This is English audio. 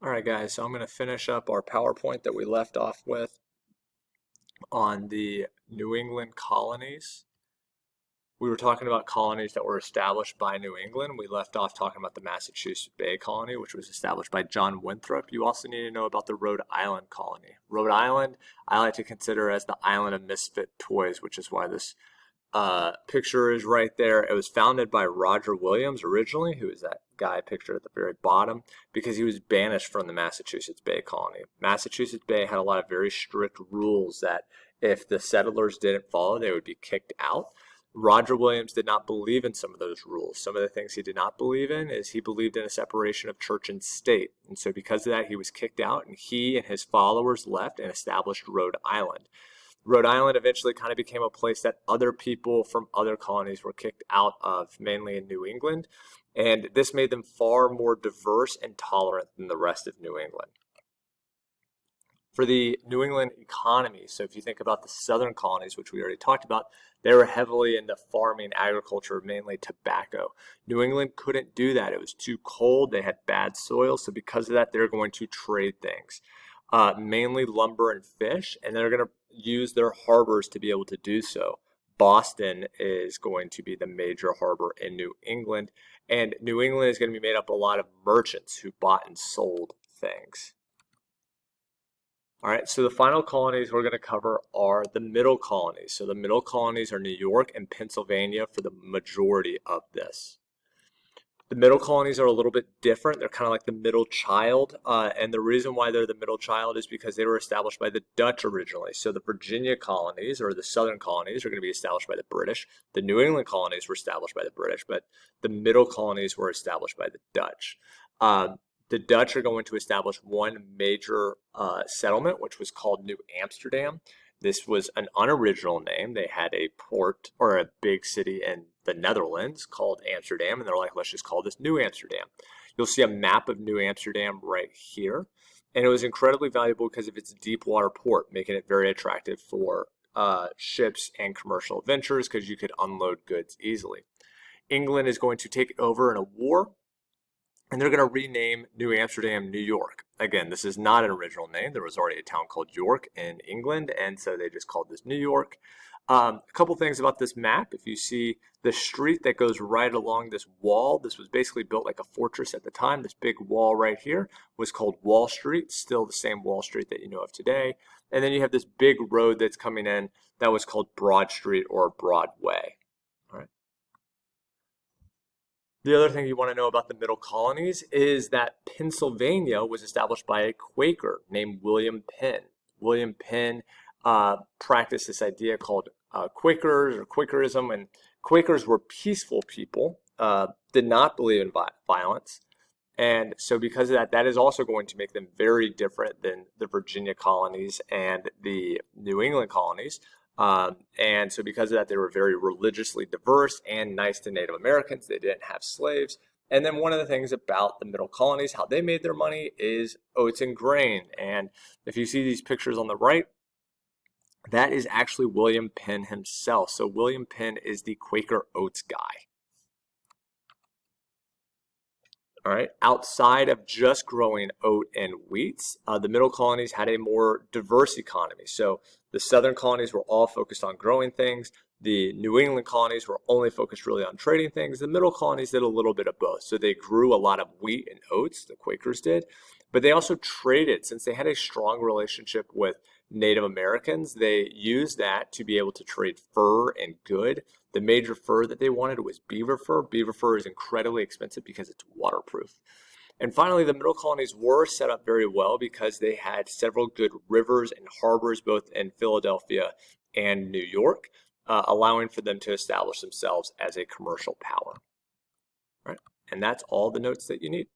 All right, guys, so I'm going to finish up our PowerPoint that we left off with on the New England colonies. We were talking about colonies that were established by New England. We left off talking about the Massachusetts Bay Colony, which was established by John Winthrop. You also need to know about the Rhode Island colony. Rhode Island, I like to consider as the island of misfit toys, which is why this picture is right there. It was founded by Roger Williams originally, who is that guy pictured at the very bottom, because he was banished from the Massachusetts Bay Colony. Massachusetts Bay had a lot of very strict rules that if the settlers didn't follow, they would be kicked out. Roger Williams did not believe in some of those rules. Some of the things he did not believe in is he believed in a separation of church and state. And so because of that, he was kicked out, and he and his followers left and established Rhode Island. Rhode Island eventually kind of became a place that other people from other colonies were kicked out of, mainly in New England. And this made them far more diverse and tolerant than the rest of New England. For the New England economy, so if you think about the southern colonies, which we already talked about, they were heavily into farming, agriculture, mainly tobacco. New England couldn't do that. It was too cold. They had bad soil. So because of that, they're going to trade things, mainly lumber and fish, and they're going to use their harbors to be able to do so. Boston is going to be the major harbor in New England, and New England is going to be made up of a lot of merchants who bought and sold things. All right, so the final colonies we're going to cover are the middle colonies. So the middle colonies are New York and Pennsylvania for the majority of this. The middle colonies are a little bit different. They're kind of like the middle child. And the reason why they're the middle child is because they were established by the Dutch originally. So the Virginia colonies, or the southern colonies, are going to be established by the British. The New England colonies were established by the British, but the middle colonies were established by the Dutch. The Dutch are going to establish one major settlement, which was called New Amsterdam. This was an unoriginal name. They had a port or a big city in the Netherlands called Amsterdam, and they're like, let's just call this New Amsterdam. You'll see a map of New Amsterdam right here, and it was incredibly valuable because of its deep water port, making it very attractive for ships and commercial adventures because you could unload goods easily. England is going to take it over in a war, and they're going to rename New Amsterdam New York. Again, this is not an original name. There was already a town called York in England, and so they just called this New York. A couple things about this map. If you see the street that goes right along this wall, this was basically built like a fortress at the time. This big wall right here was called Wall Street, still the same Wall Street that you know of today. And then you have this big road that's coming in that was called Broad Street or Broadway. All right. The other thing you want to know about the middle colonies is that Pennsylvania was established by a Quaker named William Penn. William Penn practiced this idea called Quakers or Quakerism, and Quakers were peaceful people, did not believe in violence, and so because of that, that is also going to make them very different than the Virginia colonies and the New England colonies. And so because of that, they were very religiously diverse and nice to Native Americans. They didn't have slaves. And then one of the things about the middle colonies, how they made their money, is oats and grain. And if you see these pictures on the right, that is actually William Penn himself. So William Penn is the Quaker Oats guy. All right. Outside of just growing oat and wheats, the middle colonies had a more diverse economy. So the southern colonies were all focused on growing things. The New England colonies were only focused really on trading things. The middle colonies did a little bit of both. So they grew a lot of wheat and oats, the Quakers did, but they also traded. Since they had a strong relationship with Native Americans, they used that to be able to trade fur and good. The major fur that they wanted was beaver fur. Beaver fur is incredibly expensive because it's waterproof. And finally, the middle colonies were set up very well because they had several good rivers and harbors both in Philadelphia and New York, allowing for them to establish themselves as a commercial power. All right? And that's all the notes that you need.